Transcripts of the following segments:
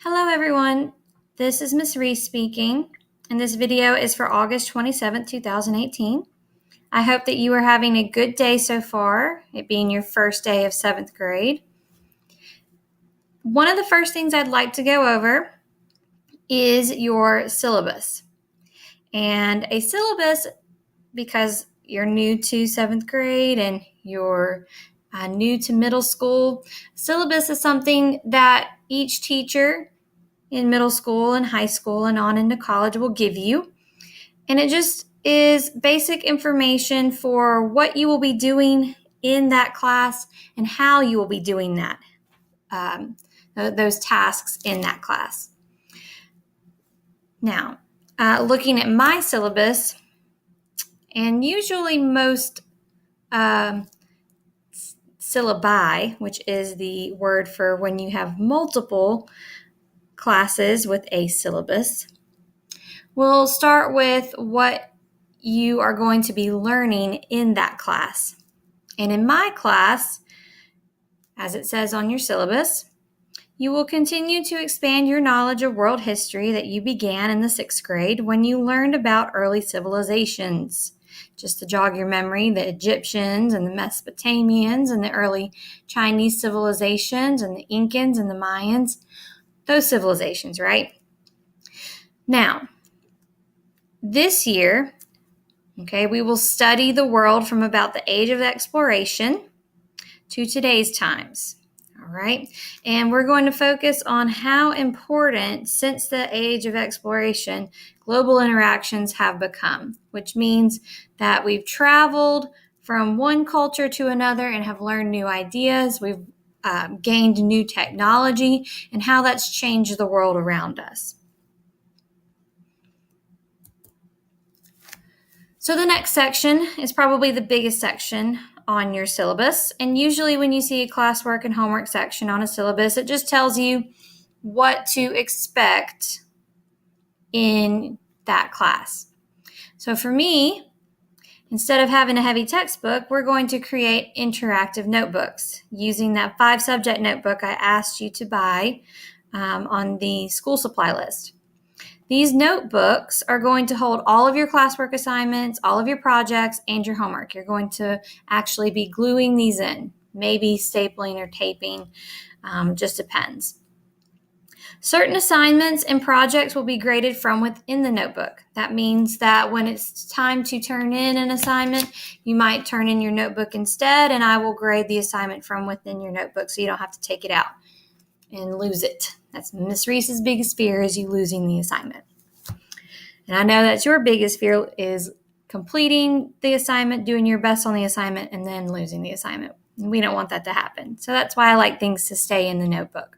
Hello everyone, this is Miss Reese speaking, and this video is for August 27th, 2018. I hope that you are having a good day so far, it being your first day of 7th grade. One of the first things I'd like to go over is your syllabus. And a syllabus, because you're new to 7th grade and you're new to middle school, syllabus is something that each teacher in middle school and high school and on into college will give you. And it just is basic information for what you will be doing in that class and how you will be doing that, those tasks in that class. Now, looking at my syllabus, and usually most syllabi, which is the word for when you have multiple classes with a syllabus, we'll start with what you are going to be learning in that class. And in my class, as it says on your syllabus, you will continue to expand your knowledge of world history that you began in the 6th grade when you learned about early civilizations. Just to jog your memory, the Egyptians and the Mesopotamians and the early Chinese civilizations and the Incans and the Mayans, those civilizations, right? Now, this year, we will study the world from about the age of exploration to today's times. All right. And we're going to focus on how important, since the age of exploration, global interactions have become, which means that we've traveled from one culture to another and have learned new ideas. We've gained new technology and how that's changed the world around us. So the next section is probably the biggest section on your syllabus. And usually when you see a classwork and homework section on a syllabus, it just tells you what to expect in that class. So for me, instead of having a heavy textbook, we're going to create interactive notebooks using that 5-subject notebook I asked you to buy on the school supply list. These notebooks are going to hold all of your classwork assignments, all of your projects, and your homework. You're going to actually be gluing these in, maybe stapling or taping, just depends. Certain assignments and projects will be graded from within the notebook. That means that when it's time to turn in an assignment, you might turn in your notebook instead, and I will grade the assignment from within your notebook so you don't have to take it out and lose it. That's Miss Reese's biggest fear, is you losing the assignment. And I know that your biggest fear is completing the assignment, doing your best on the assignment, and then losing the assignment. We don't want that to happen. So that's why I like things to stay in the notebook.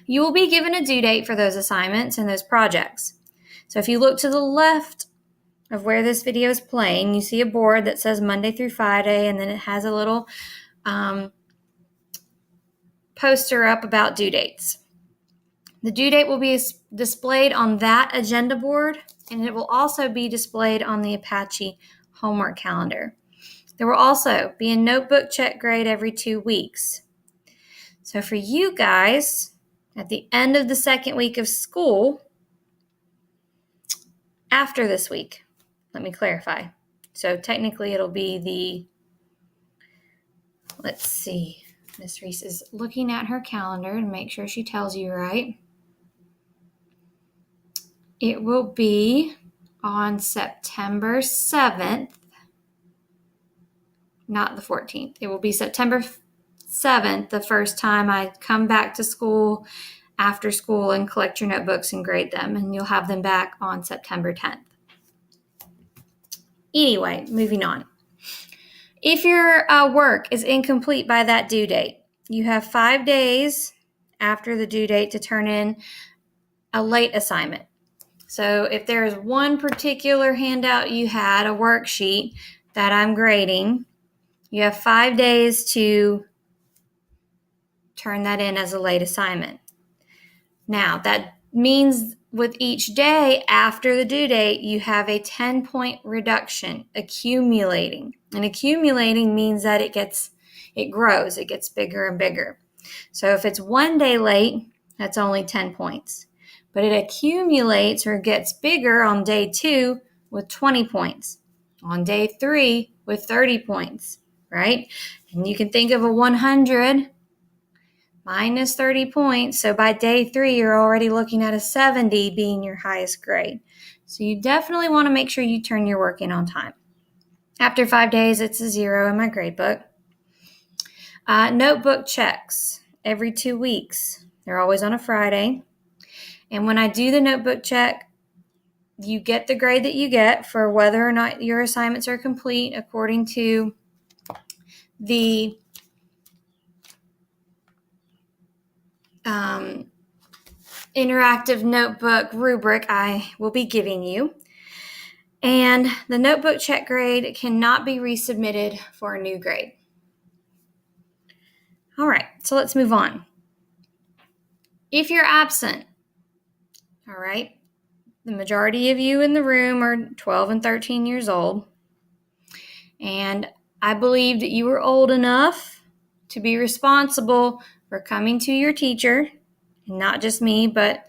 You will be given a due date for those assignments and those projects. So if you look to the left of where this video is playing, you see a board that says Monday through Friday, and then it has a little poster up about due dates. The due date will be displayed on that agenda board, and it will also be displayed on the Apache homework calendar. There will also be a notebook check grade every 2 weeks. So for you guys, at the end of the 2nd week of school, after this week, let me clarify. So technically it'll be let's see, Miss Reese is looking at her calendar to make sure she tells you right. It will be on September 7th, not the 14th. It will be September 7th, the first time I come back to school after school and collect your notebooks and grade them, and you'll have them back on September 10th. Anyway, moving on. If your work is incomplete by that due date, you have 5 days after the due date to turn in a late assignment. So if there is one particular handout you had, a worksheet that I'm grading, you have 5 days to turn that in as a late assignment. Now, that means with each day after the due date, you have a 10-point reduction accumulating. And accumulating means that it grows, it gets bigger and bigger. So if it's 1 day late, That's only 10 points. But it accumulates or gets bigger on day 2 with 20 points. On day 3 with 30 points, right? And you can think of a 100 minus 30 points. So by day 3, you're already looking at a 70 being your highest grade. So you definitely want to make sure you turn your work in on time. After 5 days, it's a 0 in my grade book. Notebook checks every 2 weeks. They're always on a Friday. And when I do the notebook check, you get the grade that you get for whether or not your assignments are complete according to the interactive notebook rubric I will be giving you. And the notebook check grade cannot be resubmitted for a new grade. All right, so let's move on. If you're absent, all right, the majority of you in the room are 12 and 13 years old. And I believe that you are old enough to be responsible for coming to your teacher, and not just me, but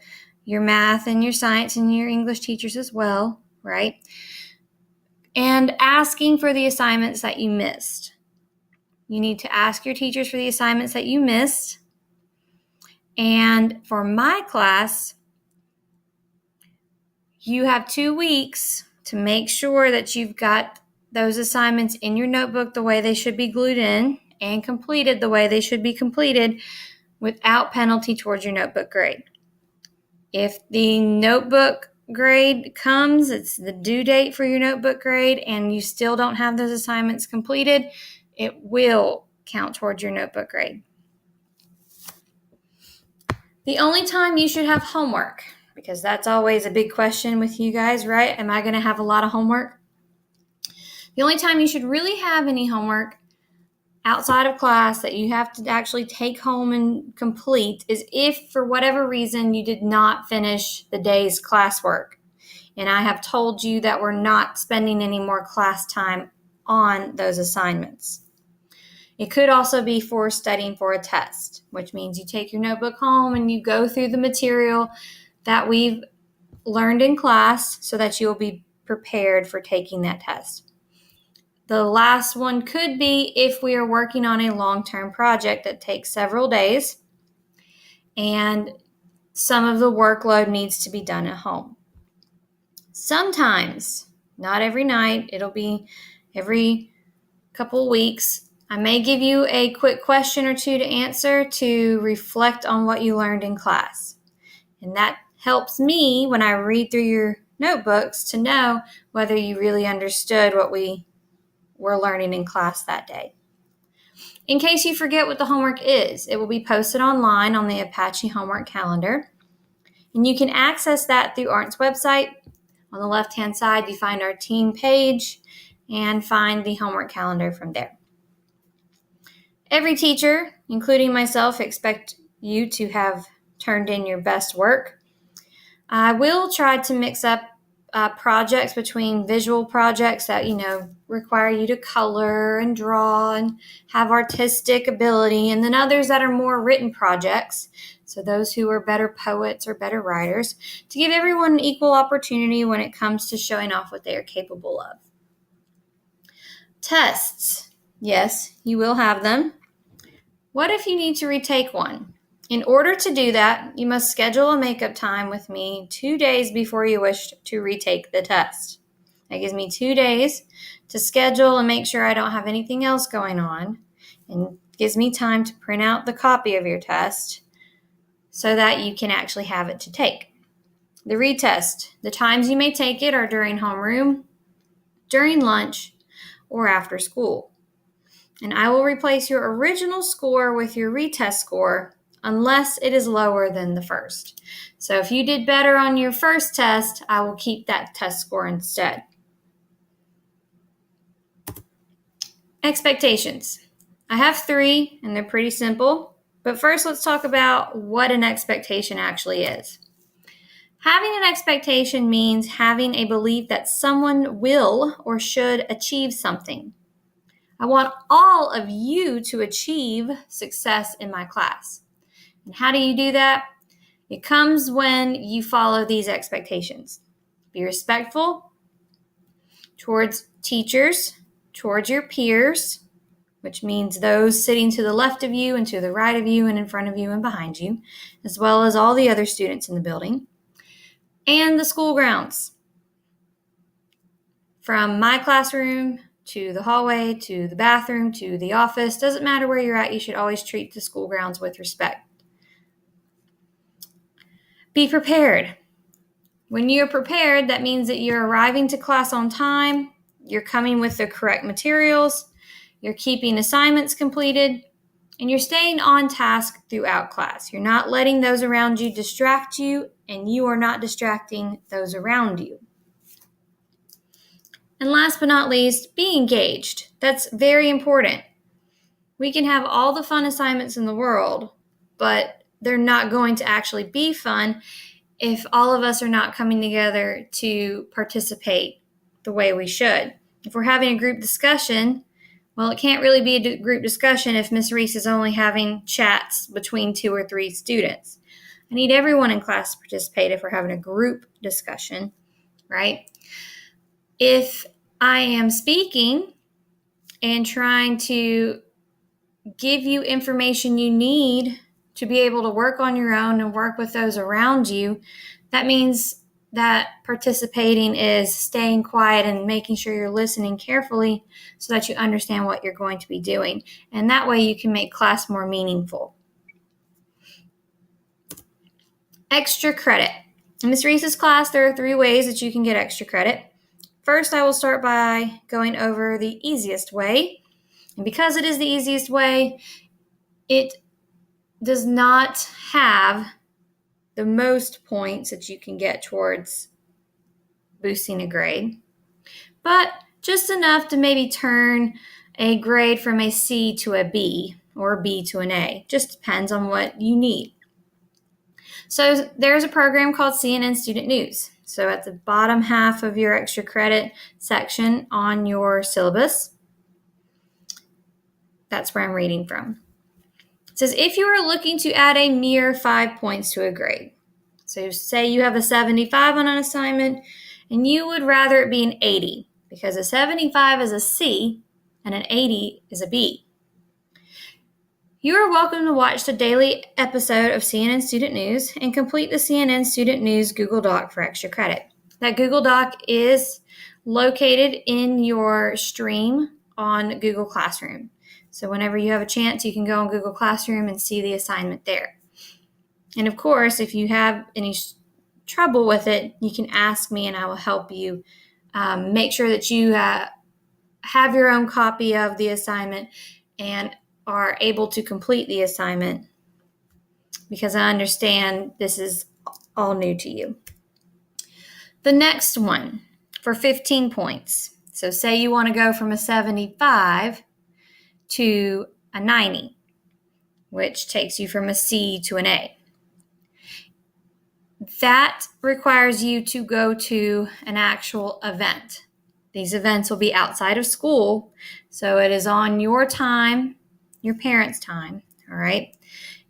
your math and your science and your English teachers as well, right? And asking for the assignments that you missed. You need to ask your teachers for the assignments that you missed. And for my class, you have 2 weeks to make sure that you've got those assignments in your notebook the way they should be glued in and completed the way they should be completed without penalty towards your notebook grade. If the notebook grade comes, it's the due date for your notebook grade, and you still don't have those assignments completed, it will count towards your notebook grade. The only time you should have homework, because that's always a big question with you guys, right? Am I going to have a lot of homework? The only time you should really have any homework outside of class that you have to actually take home and complete is if, for whatever reason, you did not finish the day's classwork. And I have told you that we're not spending any more class time on those assignments. It could also be for studying for a test, which means you take your notebook home and you go through the material that we've learned in class so that you'll be prepared for taking that test. The last one could be if we are working on a long-term project that takes several days and some of the workload needs to be done at home. Sometimes, not every night, it'll be every couple weeks, I may give you a quick question or two to answer to reflect on what you learned in class. And that helps me when I read through your notebooks to know whether you really understood what we were learning in class that day. In case you forget what the homework is, it will be posted online on the Apache homework calendar. And you can access that through ARNT's website. On the left-hand side, you find our team page and find the homework calendar from there. Every teacher, including myself, expect you to have turned in your best work. I will try to mix up projects between visual projects that, require you to color and draw and have artistic ability, and then others that are more written projects. So those who are better poets or better writers, to give everyone an equal opportunity when it comes to showing off what they are capable of. Tests. Yes, you will have them. What if you need to retake one? In order to do that, you must schedule a makeup time with me 2 days before you wish to retake the test. That gives me 2 days to schedule and make sure I don't have anything else going on, and gives me time to print out the copy of your test so that you can actually have it to take. The retest, the times you may take it are during homeroom, during lunch, or after school. And I will replace your original score with your retest score unless it is lower than the first. So if you did better on your first test, I will keep that test score instead. Expectations. I have 3, and they're pretty simple. But first, let's talk about what an expectation actually is. Having an expectation means having a belief that someone will or should achieve something. I want all of you to achieve success in my class. And how do you do that? It comes when you follow these expectations. Be respectful towards teachers, towards your peers, which means those sitting to the left of you and to the right of you and in front of you and behind you, as well as all the other students in the building, and the school grounds. From my classroom to the hallway to the bathroom to the office, doesn't matter where you're at, you should always treat the school grounds with respect. Be prepared. When you're prepared, that means that you're arriving to class on time, you're coming with the correct materials, you're keeping assignments completed, and you're staying on task throughout class. You're not letting those around you distract you, and you are not distracting those around you. And last but not least, be engaged. That's very important. We can have all the fun assignments in the world, but they're not going to actually be fun if all of us are not coming together to participate the way we should. If we're having a group discussion, well, it can't really be a group discussion if Miss Reese is only having chats between 2 or 3 students. I need everyone in class to participate if we're having a group discussion, right? If I am speaking and trying to give you information you need to be able to work on your own and work with those around you, that means that participating is staying quiet and making sure you're listening carefully so that you understand what you're going to be doing. And that way you can make class more meaningful. Extra credit. In Ms. Reese's class, there are 3 ways that you can get extra credit. First, I will start by going over the easiest way. And because it is the easiest way, it does not have the most points that you can get towards boosting a grade, but just enough to maybe turn a grade from a C to a B or a B to an A. Just depends on what you need. So there's a program called CNN Student News. So at the bottom half of your extra credit section on your syllabus, that's where I'm reading from. It says, if you are looking to add a mere 5 points to a grade, so say you have a 75 on an assignment and you would rather it be an 80 because a 75 is a C and an 80 is a B. You are welcome to watch the daily episode of CNN Student News and complete the CNN Student News Google Doc for extra credit. That Google Doc is located in your stream on Google Classroom. So whenever you have a chance, you can go on Google Classroom and see the assignment there. And of course, if you have any trouble with it, you can ask me and I will help you make sure that you have your own copy of the assignment and are able to complete the assignment, because I understand this is all new to you. The next one for 15 points. So say you want to go from a 75 to a 90, which takes you from a C to an A. That requires you to go to an actual event. These events will be outside of school, so it is on your time, your parents' time, all right?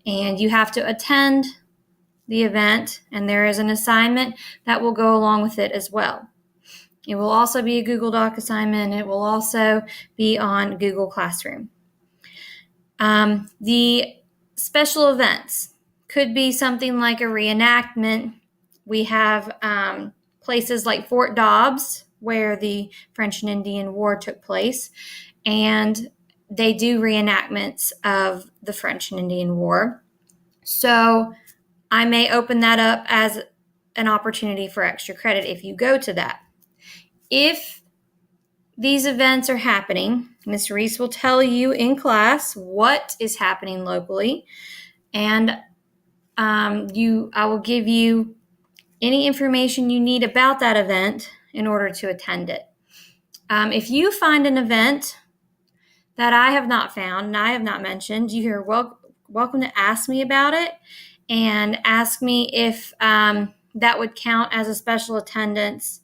And you have to attend the event, and there is an assignment that will go along with it as well. It will also be a Google Doc assignment. It will also be on Google Classroom. The special events could be something like a reenactment. We have places like Fort Dobbs, where the French and Indian War took place, and they do reenactments of the French and Indian War. So I may open that up as an opportunity for extra credit if you go to that. If these events are happening, Ms. Reese will tell you in class what is happening locally, and I will give you any information you need about that event in order to attend it. If you find an event that I have not found and I have not mentioned, you are welcome to ask me about it and ask me if that would count as a special attendance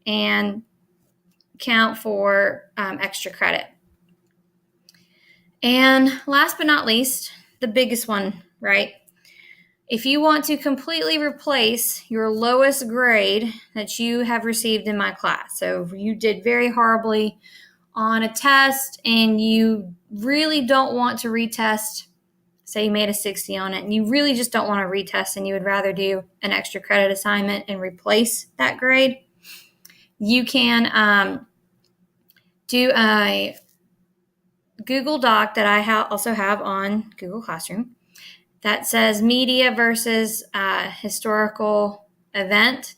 and count for extra credit. And last but not least, the biggest one, right? If you want to completely replace your lowest grade that you have received in my class, so if you did very horribly on a test and you really don't want to retest, say you made a 60 on it, and you really just don't want to retest and you would rather do an extra credit assignment and replace that grade, you can do a Google Doc that I also have on Google Classroom that says media versus historical event.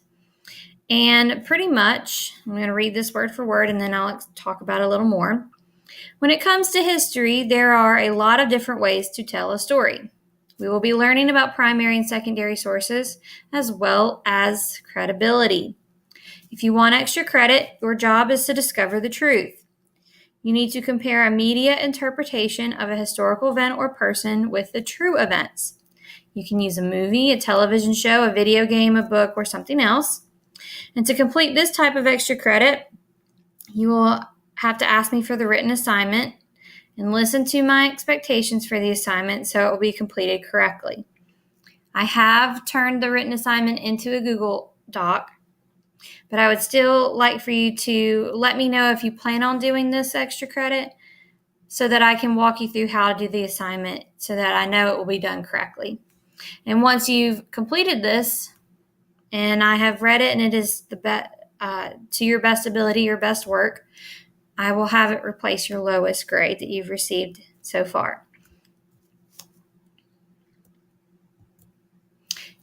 And pretty much, I'm going to read this word for word and then I'll talk about it a little more. When it comes to history, there are a lot of different ways to tell a story. We will be learning about primary and secondary sources as well as credibility. If you want extra credit, your job is to discover the truth. You need to compare a media interpretation of a historical event or person with the true events. You can use a movie, a television show, a video game, a book, or something else. And to complete this type of extra credit, you will have to ask me for the written assignment and listen to my expectations for the assignment so it will be completed correctly. I have turned the written assignment into a Google Doc, but I would still like for you to let me know if you plan on doing this extra credit so that I can walk you through how to do the assignment so that I know it will be done correctly. And once you've completed this and I have read it and it is to your best ability, your best work, I will have it replace your lowest grade that you've received so far.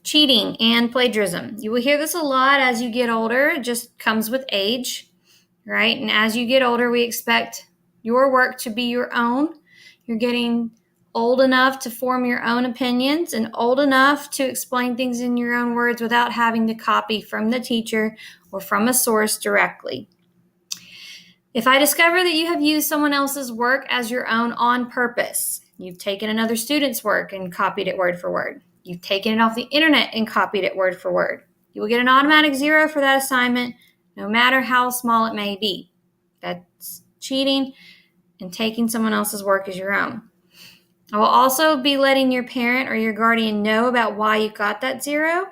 Cheating and plagiarism. You will hear this a lot as you get older. It just comes with age, right? And as you get older, we expect your work to be your own. You're getting old enough to form your own opinions and old enough to explain things in your own words without having to copy from the teacher or from a source directly. If I discover that you have used someone else's work as your own on purpose, you've taken another student's work and copied it word for word, you've taken it off the internet and copied it word for word, you will get an automatic 0 for that assignment, no matter how small it may be. That's cheating and taking someone else's work as your own. I will also be letting your parent or your guardian know about why you got that 0.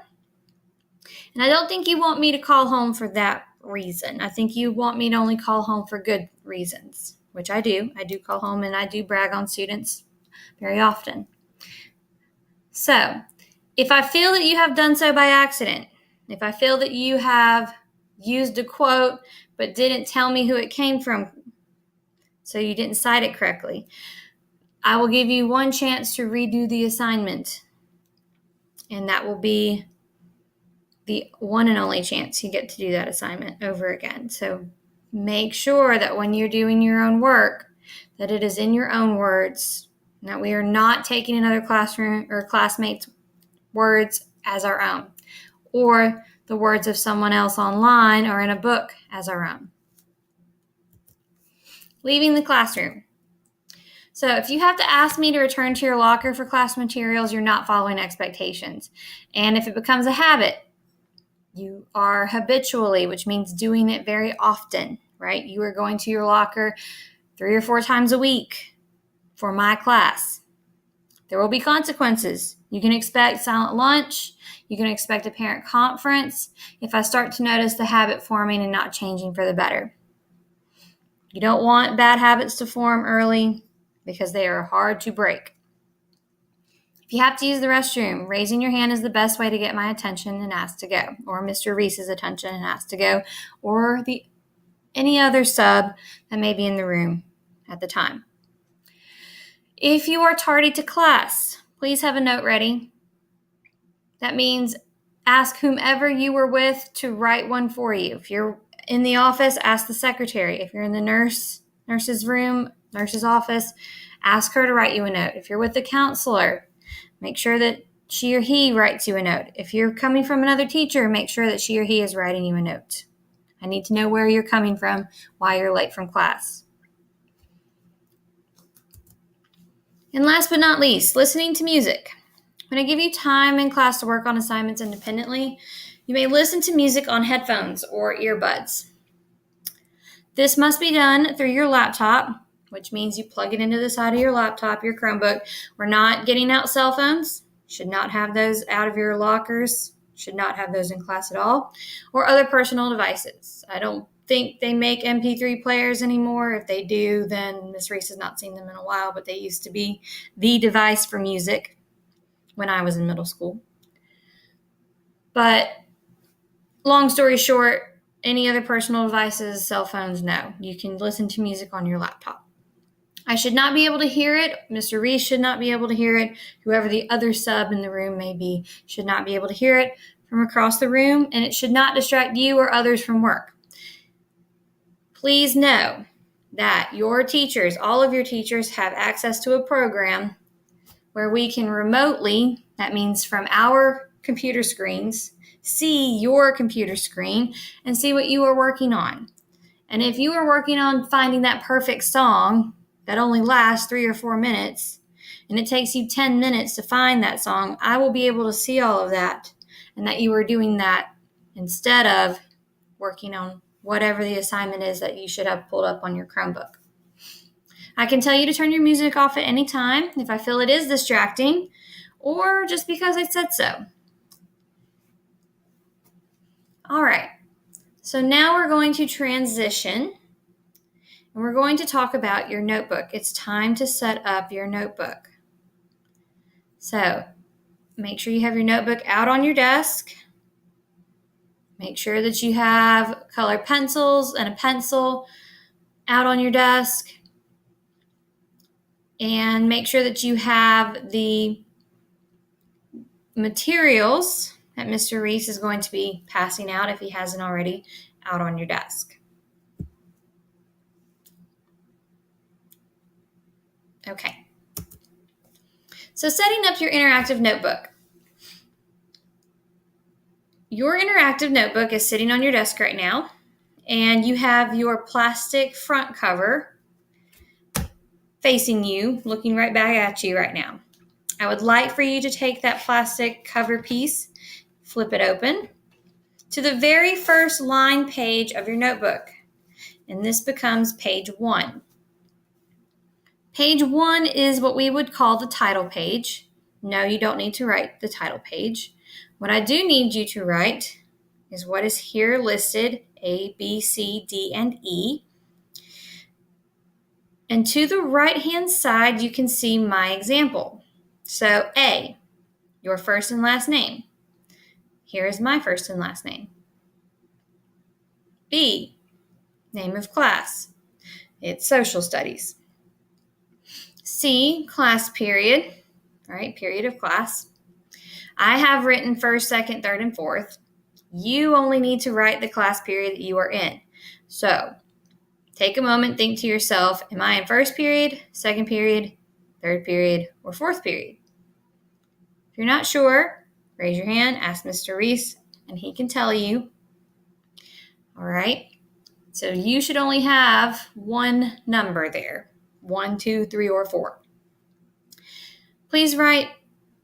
And I don't think you want me to call home for that reason. I think you want me to only call home for good reasons, which I do. I do call home and I do brag on students very often. So, if I feel that you have done so by accident, if I feel that you have used a quote but didn't tell me who it came from, so you didn't cite it correctly, I will give you one chance to redo the assignment. And that will be the one and only chance you get to do that assignment over again. So make sure that when you're doing your own work, that it is in your own words, and that we are not taking another classroom or classmate's words as our own, or the words of someone else online or in a book as our own. Leaving the classroom. So if you have to ask me to return to your locker for class materials, you're not following expectations. And if it becomes a habit, you are habitually, which means doing it very often, right? You are going to your locker 3 or 4 times a week for my class. There will be consequences. You can expect silent lunch. You can expect a parent conference if I start to notice the habit forming and not changing for the better. You don't want bad habits to form early because they are hard to break. If you have to use the restroom, raising your hand is the best way to get my attention and ask to go, or Mr. Reese's attention and ask to go, or any other sub that may be in the room at the time. If you are tardy to class, please have a note ready. That means ask whomever you were with to write one for you. If you're in the office, ask the secretary. If you're in the nurse's room, nurse's office, ask her to write you a note. If you're with the counselor, make sure that she or he writes you a note. If you're coming from another teacher, make sure that she or he is writing you a note. I need to know where you're coming from, why you're late from class. And last but not least, listening to music. When I give you time in class to work on assignments independently, you may listen to music on headphones or earbuds. This must be done through your laptop, which means you plug it into the side of your laptop, your Chromebook. We're not getting out cell phones. Should not have those out of your lockers. Should not have those in class at all. Or other personal devices. I don't think they make MP3 players anymore. If they do, then Miss Reese has not seen them in a while, but they used to be the device for music when I was in middle school. But long story short, any other personal devices, cell phones, no. You can listen to music on your laptop. I should not be able to hear it. Mr. Reese should not be able to hear it. Whoever the other sub in the room may be should not be able to hear it from across the room, and it should not distract you or others from work. Please know that your teachers, all of your teachers, have access to a program where we can remotely, that means from our computer screens, see your computer screen and see what you are working on. And if you are working on finding that perfect song that only lasts 3 or 4 minutes, and it takes you 10 minutes to find that song, I will be able to see all of that, and that you are doing that instead of working on whatever the assignment is that you should have pulled up on your Chromebook. I can tell you to turn your music off at any time if I feel it is distracting, or just because I said so. All right, so now we're going to transition, and we're going to talk about your notebook. It's time to set up your notebook. So make sure you have your notebook out on your desk. Make sure that you have colored pencils and a pencil out on your desk. And make sure that you have the materials that Mr. Reese is going to be passing out, if he hasn't already, out on your desk. Okay. So setting up your interactive notebook. Your interactive notebook is sitting on your desk right now, and you have your plastic front cover facing you, looking right back at you right now. I would like for you to take that plastic cover piece, flip it open to the very first line page of your notebook, and this becomes page 1. Page 1 is what we would call the title page. No, you don't need to write the title page. What I do need you to write is what is here listed, A, B, C, D, and E. And to the right-hand side, you can see my example. So A, your first and last name. Here is my first and last name. B, name of class. It's social studies. C, class period, right? Period of class. I have written first, second, third, and fourth. You only need to write the class period that you are in. So take a moment, think to yourself, am I in first period, second period, third period, or fourth period? If you're not sure, raise your hand, ask Mr. Reese, and he can tell you. All right. So you should only have one number there, 1, 2, 3, or 4. Please write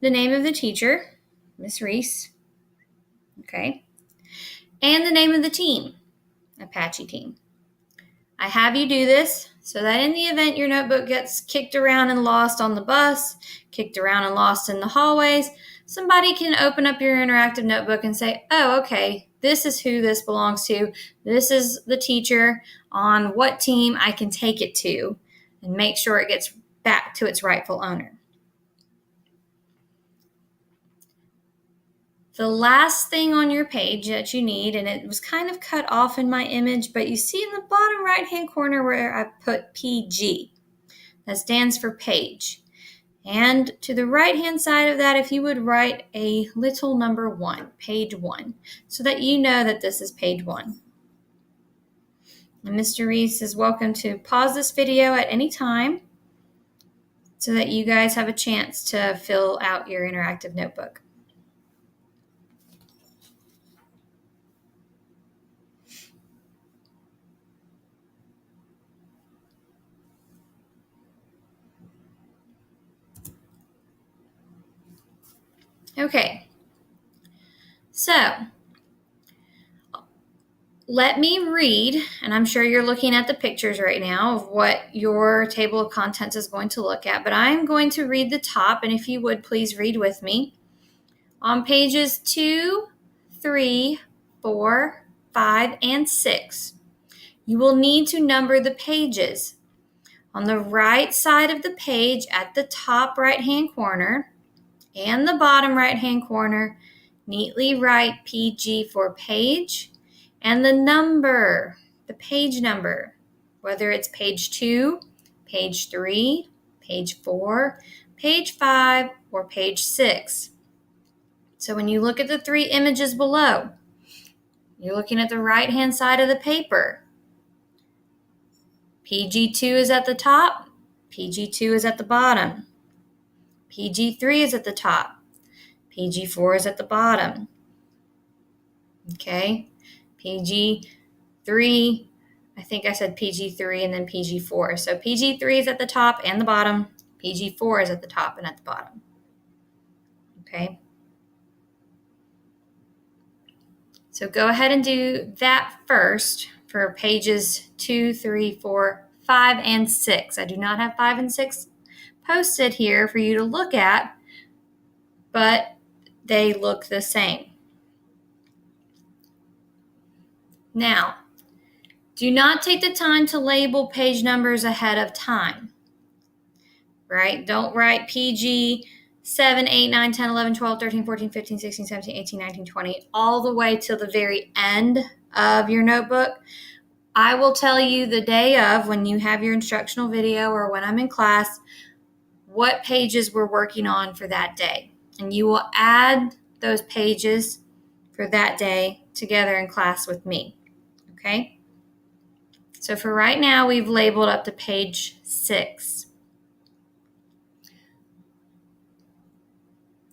the name of the teacher, Miss Reese, okay, and the name of the team, Apache team. I have you do this so that in the event your notebook gets kicked around and lost on the bus, kicked around and lost in the hallways, somebody can open up your interactive notebook and say, oh, okay, this is who this belongs to. This is the teacher on what team I can take it to, and make sure it gets back to its rightful owner. The last thing on your page that you need, and it was kind of cut off in my image, but you see in the bottom right-hand corner where I put PG. That stands for page. And to the right-hand side of that, if you would write a little number 1, page 1, so that you know that this is page 1. And Mr. Reese is welcome to pause this video at any time so that you guys have a chance to fill out your interactive notebook. Okay, so let me read, and I'm sure you're looking at the pictures right now of what your table of contents is going to look at, but I'm going to read the top, and if you would, please read with me. On pages 2, 3, 4, 5, and 6, you will need to number the pages. On the right side of the page at the top right-hand corner and the bottom right-hand corner, neatly write PG for page and the number, the page number, whether it's page 2, page 3, page 4, page 5, or page 6. So when you look at the 3 images below, you're looking at the right-hand side of the paper. PG2 is at the top, PG2 is at the bottom, PG3 is at the top, PG4 is at the bottom. Okay, PG3, I think I said PG3 and then PG4. So PG3 is at the top and the bottom, PG4 is at the top and at the bottom. Okay, so go ahead and do that first for pages 2, 3, 4, 5, and 6. I do not have 5 and 6 posted here for you to look at, but they look the same. Now, do not take the time to label page numbers ahead of time, right? Don't write PG 7, 8, 9, 10, 11, 12, 13, 14, 15, 16, 17, 18, 19, 20, all the way till the very end of your notebook. I will tell you the day of, when you have your instructional video or when I'm in class, what pages we're working on for that day. And you will add those pages for that day together in class with me. Okay? So for right now, we've labeled up to page 6.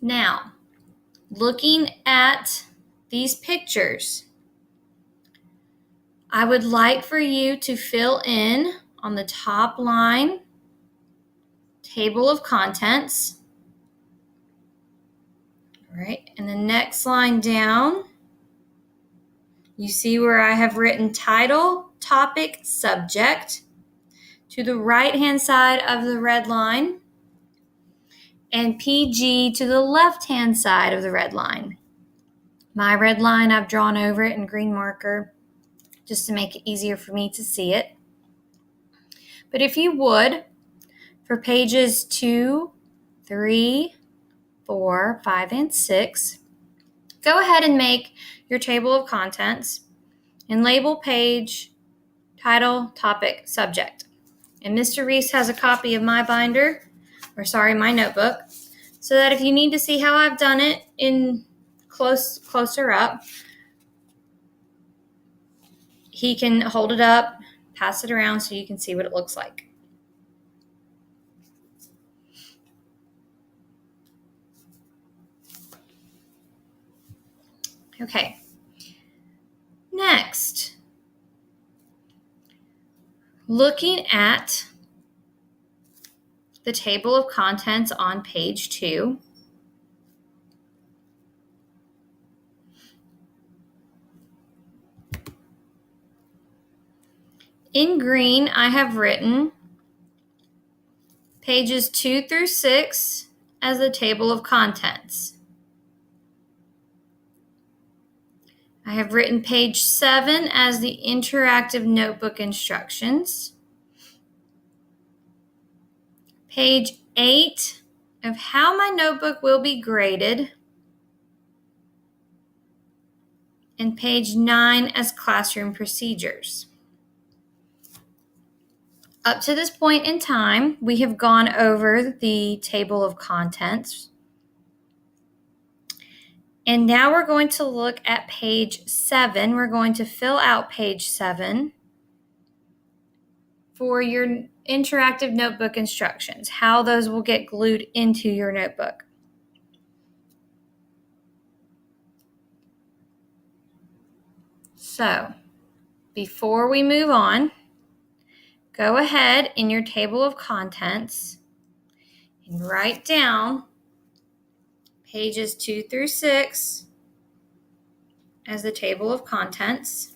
Now, looking at these pictures, I would like for you to fill in on the top line, table of contents. All right, and the next line down, you see where I have written title, topic, subject. To the right-hand side of the red line, and PG to the left-hand side of the red line. My red line, I've drawn over it in green marker just to make it easier for me to see it. But if you would, for pages 2, 3, 4, 5, and 6, go ahead and make your table of contents and label page, title, topic, subject. And Mr. Reese has a copy of my binder, my notebook, so that if you need to see how I've done it in closer up, he can hold it up, pass it around so you can see what it looks like. Okay. Next, looking at the table of contents on page 2, in green, I have written pages 2 through 6 as the table of contents. I have written page 7 as the interactive notebook instructions. Page 8 of how my notebook will be graded. And page 9 as classroom procedures. Up to this point in time, we have gone over the table of contents. And now we're going to look at page 7. We're going to fill out page 7 for your interactive notebook instructions, how those will get glued into your notebook. So, before we move on, go ahead in your table of contents and write down pages 2 through 6 as the table of contents.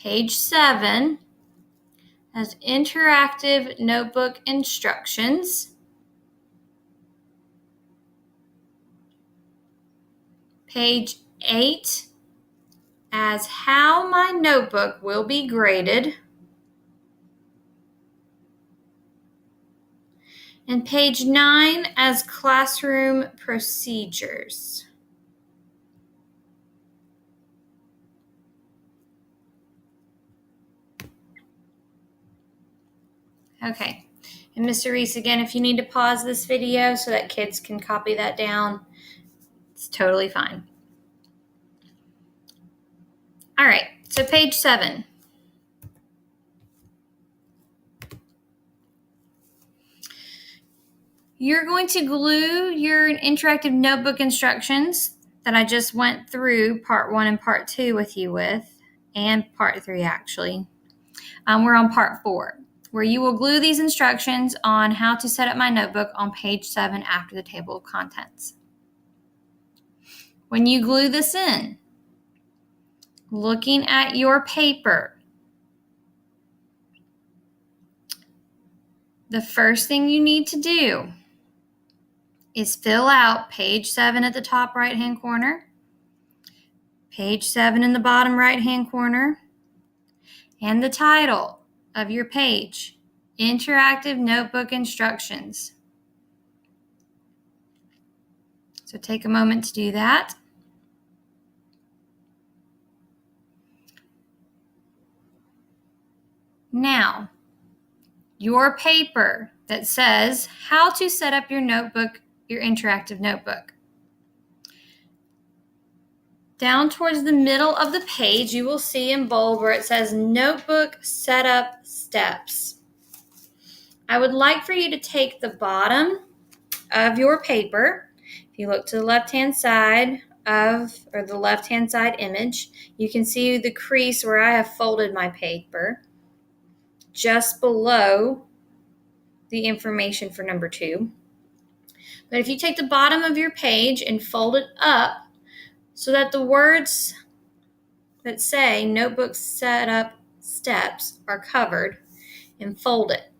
Page 7 has interactive notebook instructions. Page 8 as how my notebook will be graded. And page 9 as classroom procedures. Okay, and Mr. Reese, again, if you need to pause this video so that kids can copy that down, it's totally fine. All right, so page 7. You're going to glue your interactive notebook instructions that I just went through part 1 and part 2 with you with, and part 3 actually. We're on part 4, where you will glue these instructions on how to set up my notebook on page 7 after the table of contents. When you glue this in, looking at your paper, the first thing you need to do is fill out page 7 at the top right-hand corner, page 7 in the bottom right-hand corner, and the title of your page, Interactive Notebook Instructions. So take a moment to do that. Now, your paper that says how to set up your notebook, your interactive notebook. Down towards the middle of the page, you will see in bold where it says Notebook Setup Steps. I would like for you to take the bottom of your paper. If you look to the left-hand side the left-hand side image, you can see the crease where I have folded my paper just below the information for number 2. But if you take the bottom of your page and fold it up so that the words that say Notebook Setup Steps are covered, and fold it.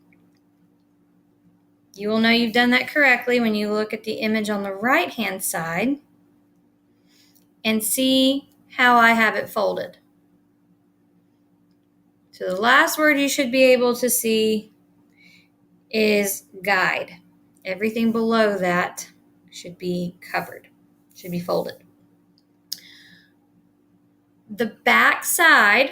You will know you've done that correctly when you look at the image on the right-hand side and see how I have it folded. So the last word you should be able to see is guide. Everything below that should be covered, should be folded. The back side,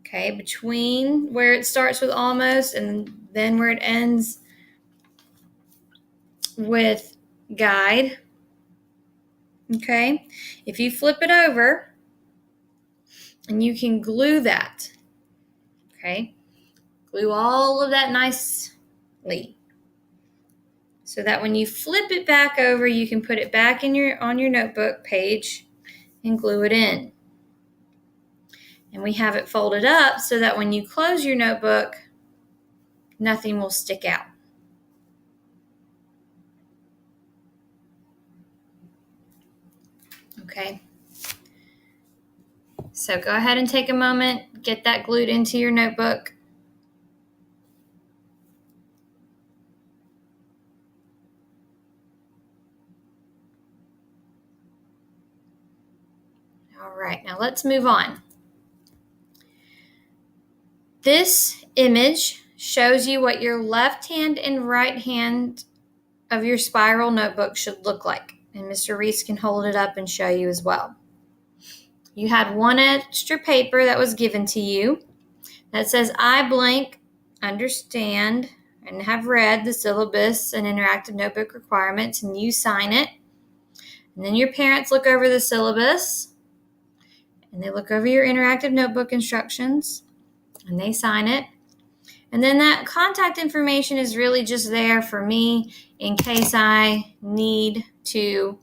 okay, between where it starts with almost and then where it ends with guide, okay, if you flip it over and you can glue that, okay, glue all of that nicely so that when you flip it back over, you can put it back on your notebook page and glue it in. And we have it folded up so that when you close your notebook, nothing will stick out. Okay. So go ahead and take a moment, get that glued into your notebook. All right, now let's move on. This image shows you what your left hand and right hand of your spiral notebook should look like. And Mr. Reese can hold it up and show you as well. You had one extra paper that was given to you that says, I blank understand and have read the syllabus and interactive notebook requirements, and you sign it. And then your parents look over the syllabus and they look over your interactive notebook instructions and they sign it. And then that contact information is really just there for me in case I need to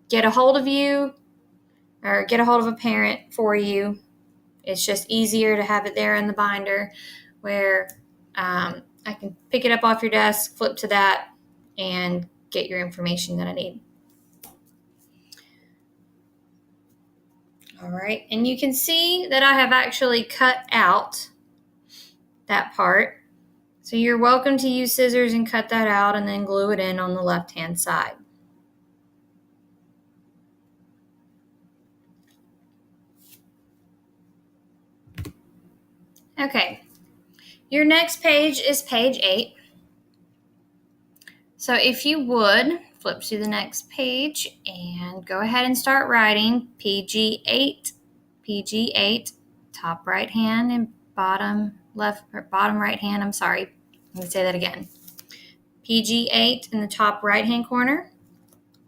get a hold of you or get a hold of a parent for you. It's just easier to have it there in the binder where I can pick it up off your desk, flip to that, and get your information that I need. All right, and you can see that I have actually cut out that part. So you're welcome to use scissors and cut that out and then glue it in on the left-hand side. Okay, your next page is page 8. So if you would, flip to the next page and go ahead and start writing PG8, PG8, top right hand and bottom left, or bottom right hand, I'm sorry. Let me say that again. PG8 in the top right hand corner,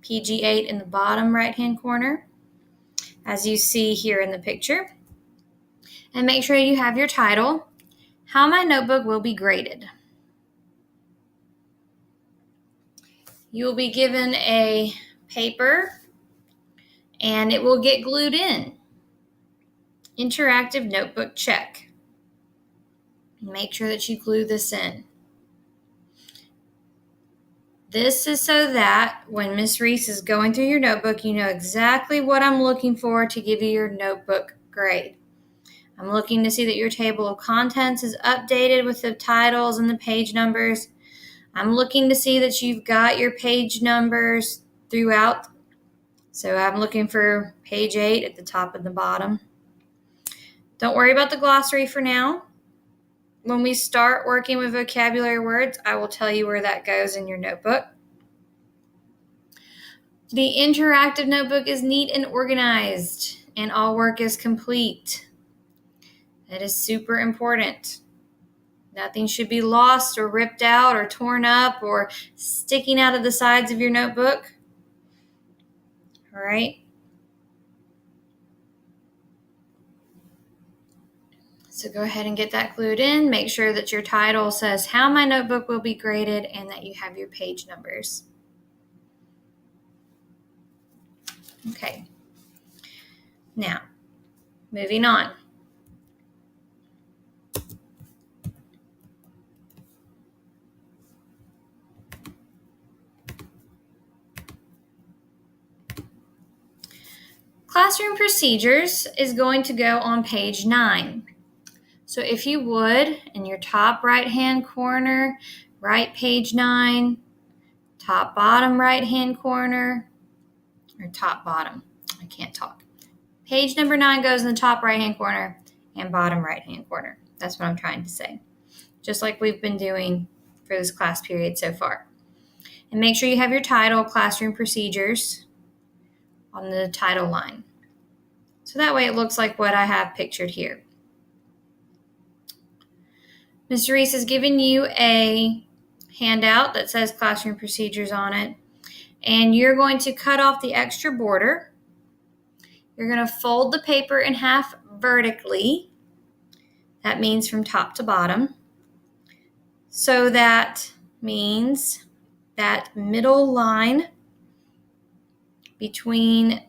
PG8 in the bottom right hand corner, as you see here in the picture. And make sure you have your title, How My Notebook Will Be Graded. You will be given a paper and it will get glued in. Interactive notebook check. Make sure that you glue this in. This is so that when Miss Reese is going through your notebook, you know exactly what I'm looking for to give you your notebook grade. I'm looking to see that your table of contents is updated with the titles and the page numbers. I'm looking to see that you've got your page numbers throughout. So I'm looking for page 8 at the top and the bottom. Don't worry about the glossary for now. When we start working with vocabulary words, I will tell you where that goes in your notebook. The interactive notebook is neat and organized, and all work is complete. That is super important. Nothing should be lost or ripped out or torn up or sticking out of the sides of your notebook. All right. So go ahead and get that glued in. Make sure that your title says How My Notebook Will Be Graded and that you have your page numbers. Okay. Now, moving on. Classroom procedures is going to go on page 9. So if you would, in your top right-hand corner, write page 9, top bottom right-hand corner, or top bottom, I can't talk. Page number 9 goes in the top right-hand corner and bottom right-hand corner. That's what I'm trying to say. Just like we've been doing for this class period so far. And make sure you have your title, Classroom Procedures, on the title line. So that way it looks like what I have pictured here. Ms. Reese has given you a handout that says Classroom Procedures on it. And you're going to cut off the extra border. You're going to fold the paper in half vertically. That means from top to bottom. So that means that middle line between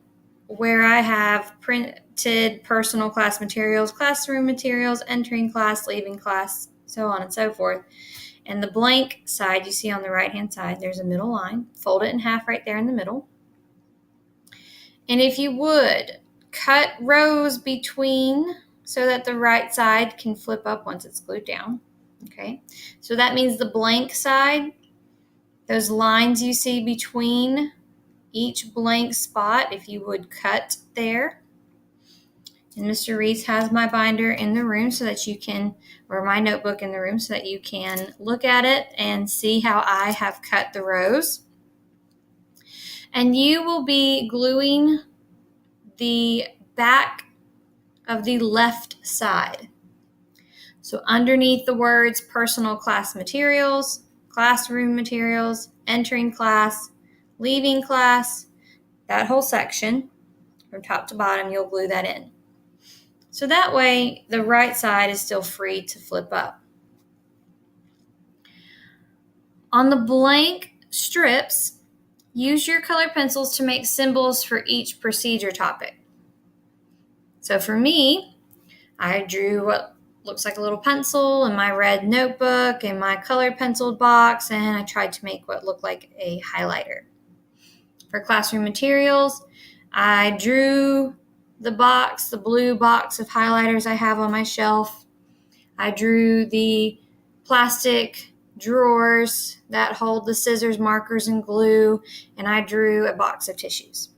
where I have printed personal class materials, classroom materials, entering class, leaving class, so on and so forth. And the blank side you see on the right-hand side, there's a middle line. Fold it in half right there in the middle. And if you would, cut rows between so that the right side can flip up once it's glued down. Okay, so that means the blank side, those lines you see between each blank spot, if you would cut there. And Mr. Reese has my binder in the room so that you can, or my notebook in the room so that you can look at it and see how I have cut the rows. And you will be gluing the back of the left side. So underneath the words personal class materials, classroom materials, entering class, leaving class, that whole section from top to bottom, you'll glue that in. So that way the right side is still free to flip up. On the blank strips, use your colored pencils to make symbols for each procedure topic. So for me, I drew what looks like a little pencil in my red notebook and my colored penciled box, and I tried to make what looked like a highlighter. For classroom materials, I drew the blue box of highlighters I have on my shelf. I drew the plastic drawers that hold the scissors, markers, and glue, and I drew a box of tissues.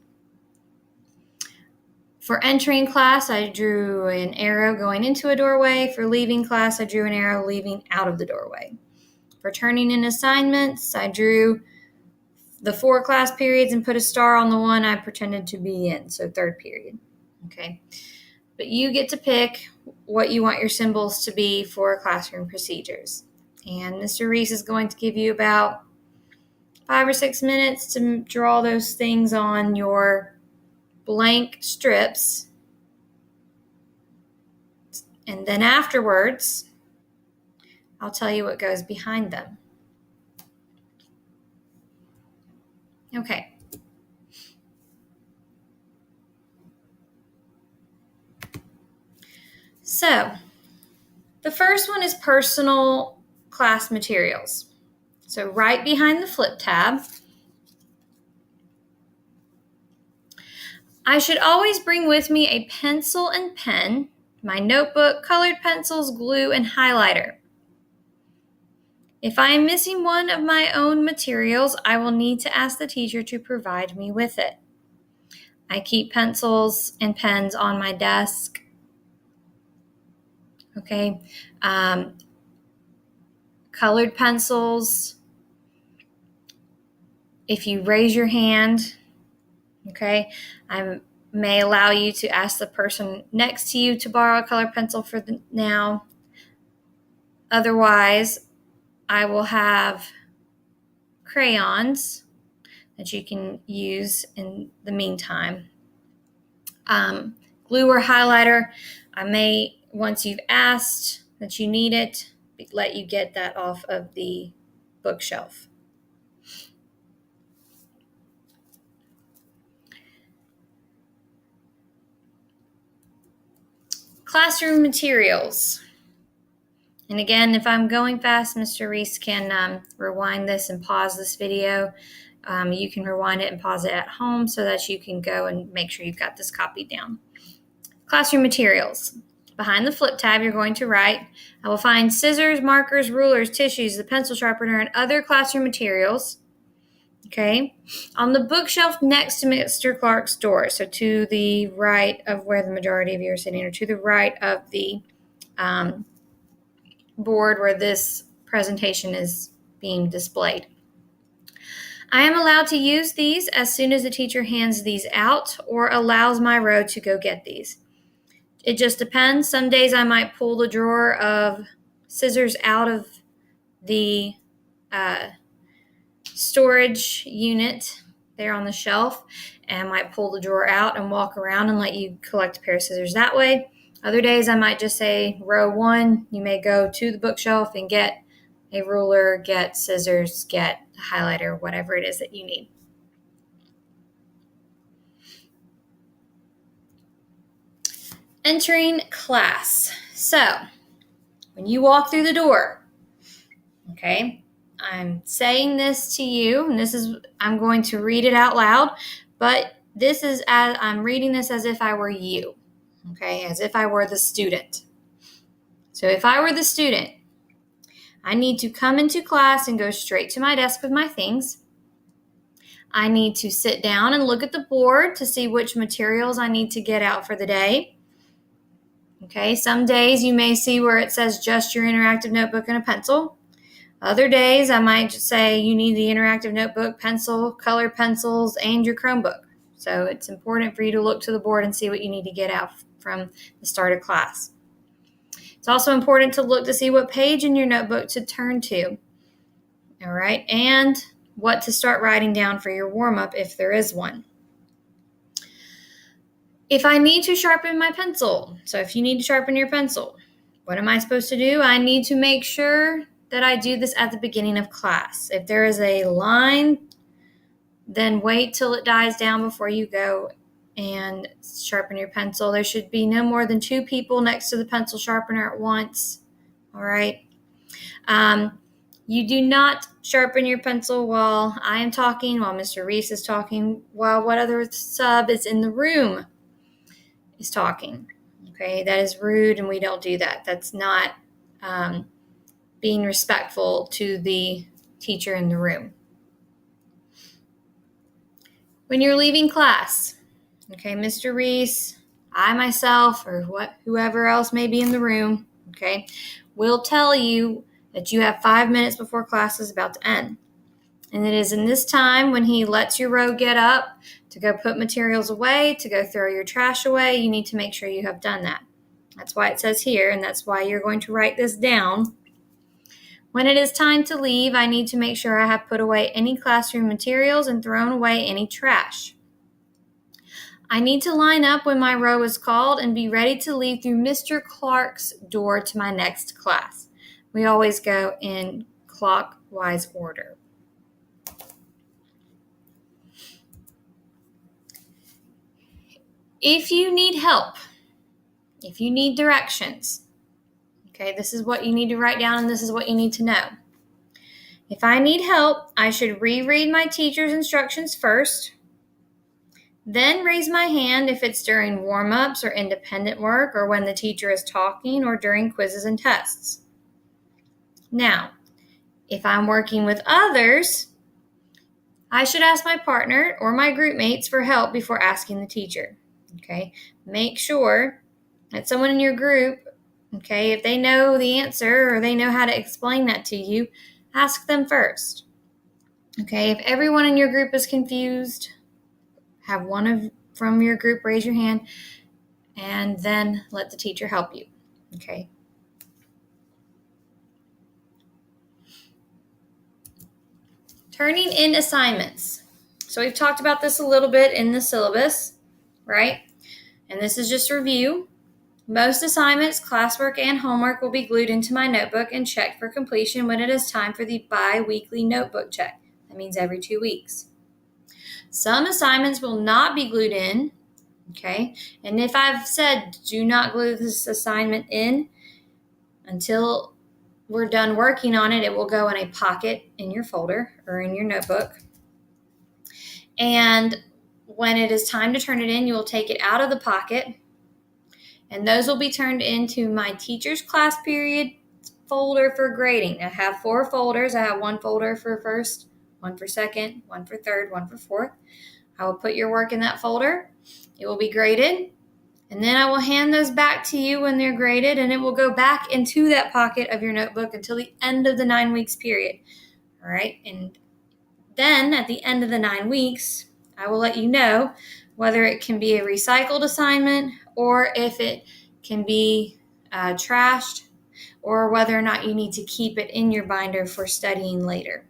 For entering class, I drew an arrow going into a doorway. For leaving class, I drew an arrow leaving out of the doorway. For turning in assignments, I drew the 4 class periods and put a star on the one I pretended to be in, so 3rd period. Okay, but you get to pick what you want your symbols to be for classroom procedures. And Mr. Reese is going to give you about 5 or 6 minutes to draw those things on your blank strips. And then afterwards, I'll tell you what goes behind them. Okay. So, the first one is personal class materials. So right behind the flip tab, I should always bring with me a pencil and pen, my notebook, colored pencils, glue, and highlighter. If I am missing one of my own materials, I will need to ask the teacher to provide me with it. I keep pencils and pens on my desk. Okay. Colored pencils. If you raise your hand, okay, I may allow you to ask the person next to you to borrow a colored pencil for now. Otherwise, I will have crayons that you can use in the meantime. Glue or highlighter, I may, once you've asked that you need it, let you get that off of the bookshelf. Classroom materials. And again, if I'm going fast, Mr. Reese can rewind this and pause this video. You can rewind it and pause it at home so that you can go and make sure you've got this copied down. Classroom materials. Behind the flip tab, you're going to write, I will find scissors, markers, rulers, tissues, the pencil sharpener, and other classroom materials. Okay. On the bookshelf next to Mr. Clark's door, so to the right of where the majority of you are sitting, or to the right of the board where this presentation is being displayed. I am allowed to use these as soon as the teacher hands these out or allows my row to go get these. It just depends. Some days I might pull the drawer of scissors out of the storage unit there on the shelf, and I might pull the drawer out and walk around and let you collect a pair of scissors that way. Other days I might just say, row 1, you may go to the bookshelf and get a ruler, get scissors, get a highlighter, whatever it is that you need. Entering class. So, when you walk through the door, okay, I'm saying this to you, and I'm going to read it out loud, but I'm reading this as if I were you, okay, as if I were the student. So if I were the student, I need to come into class and go straight to my desk with my things. I need to sit down and look at the board to see which materials I need to get out for the day. Okay, some days you may see where it says just your interactive notebook and a pencil. Other days I might just say you need the interactive notebook, pencil, colored pencils, and your Chromebook. So it's important for you to look to the board and see what you need to get out from the start of class. It's also important to look to see what page in your notebook to turn to. All right, and what to start writing down for your warm-up if there is one. If I need to sharpen my pencil, so if you need to sharpen your pencil, what am I supposed to do? I need to make sure that I do this at the beginning of class. If there is a line, then wait till it dies down before you go and sharpen your pencil. There should be no more than 2 people next to the pencil sharpener at once. All right. You do not sharpen your pencil while I am talking, while Mr. Reese is talking, while what other sub is in the room. is talking. Okay, that is rude and we don't do that. That's not being respectful to the teacher in the room. When you're leaving class, okay, Mr. Reese, I myself, or whoever else may be in the room, okay, will tell you that you have 5 minutes before class is about to end. And it is in this time when he lets your row get up to go put materials away, to go throw your trash away. You need to make sure you have done that. That's why it says here, and that's why you're going to write this down. When it is time to leave, I need to make sure I have put away any classroom materials and thrown away any trash. I need to line up when my row is called and be ready to leave through Mr. Clark's door to my next class. We always go in clockwise order. If you need help, if you need directions, okay, this is what you need to write down and this is what you need to know. If I need help, I should reread my teacher's instructions first, then raise my hand if it's during warm-ups or independent work or when the teacher is talking or during quizzes and tests. Now, if I'm working with others, I should ask my partner or my group mates for help before asking the teacher. Okay, make sure that someone in your group, okay, if they know the answer or they know how to explain that to you, ask them first. Okay, if everyone in your group is confused, have one from your group raise your hand and then let the teacher help you. Okay. Turning in assignments. So we've talked about this a little bit in the syllabus, right? And this is just review. Most assignments, classwork, and homework will be glued into my notebook and checked for completion when it is time for the bi-weekly notebook check. That means every 2 weeks. Some assignments will not be glued in, okay? And if I've said do not glue this assignment in until we're done working on it, it will go in a pocket in your folder or in your notebook. And when it is time to turn it in, you will take it out of the pocket. And those will be turned into my teacher's class period folder for grading. I have 4 folders. I have 1 folder for first, 1 for second, 1 for third, 1 for fourth. I will put your work in that folder. It will be graded. And then I will hand those back to you when they're graded, and it will go back into that pocket of your notebook until the end of the 9 weeks period. All right. And then at the end of the 9 weeks, I will let you know whether it can be a recycled assignment or if it can be trashed, or whether or not you need to keep it in your binder for studying later.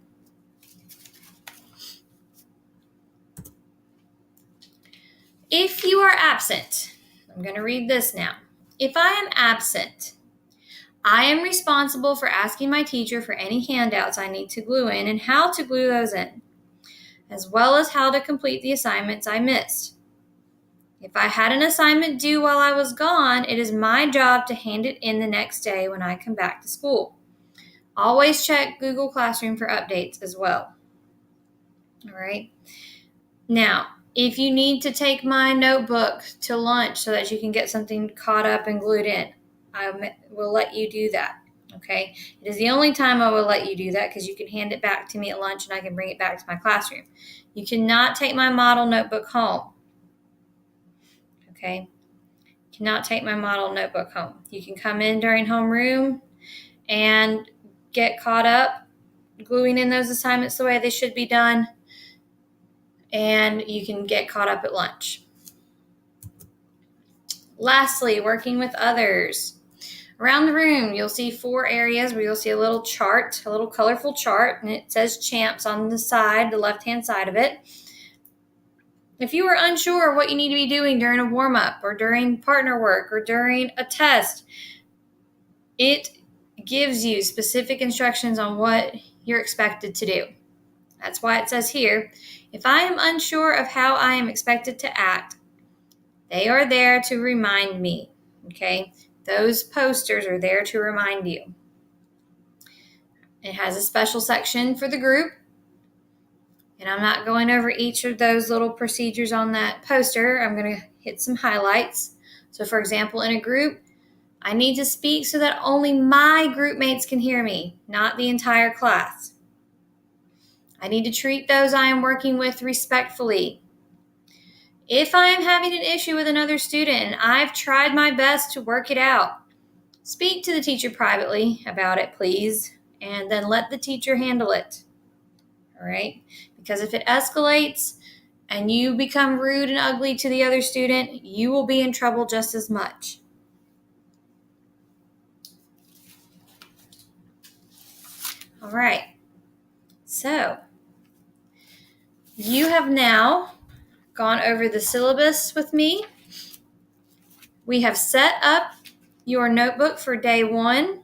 If you are absent, I'm going to read this now. If I am absent, I am responsible for asking my teacher for any handouts I need to glue in and how to glue those in, as well as how to complete the assignments I missed. If I had an assignment due while I was gone, it is my job to hand it in the next day when I come back to school. Always check Google Classroom for updates as well. All right. Now, if you need to take my notebook to lunch so that you can get something caught up and glued in, I will let you do that. Okay. It is the only time I will let you do that because you can hand it back to me at lunch and I can bring it back to my classroom. You cannot take my model notebook home. Okay. You cannot take my model notebook home. You can come in during homeroom and get caught up gluing in those assignments the way they should be done, and you can get caught up at lunch. Lastly, working with others. Around the room, you'll see 4 areas where you'll see a little chart, a little colorful chart, and it says champs on the side, the left-hand side of it. If you are unsure what you need to be doing during a warm-up or during partner work or during a test, it gives you specific instructions on what you're expected to do. That's why it says here, if I am unsure of how I am expected to act, they are there to remind me, okay? Those posters are there to remind you. It has a special section for the group, and I'm not going over each of those little procedures on that poster. I'm going to hit some highlights. So for example, in a group, I need to speak so that only my group mates can hear me, not the entire class. I need to treat those I am working with respectfully. If I am having an issue with another student and I've tried my best to work it out, speak to the teacher privately about it, please, and then let the teacher handle it. All right? Because if it escalates and you become rude and ugly to the other student, you will be in trouble just as much. All right. So, you have now gone over the syllabus with me. We have set up your notebook for day 1.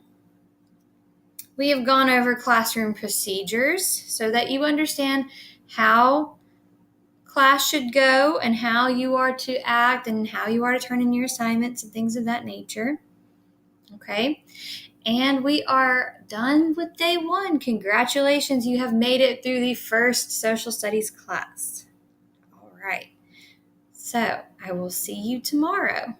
We have gone over classroom procedures so that you understand how class should go and how you are to act and how you are to turn in your assignments and things of that nature. Okay? And we are done with day 1. Congratulations, you have made it through the first social studies class. All right. So I will see you tomorrow.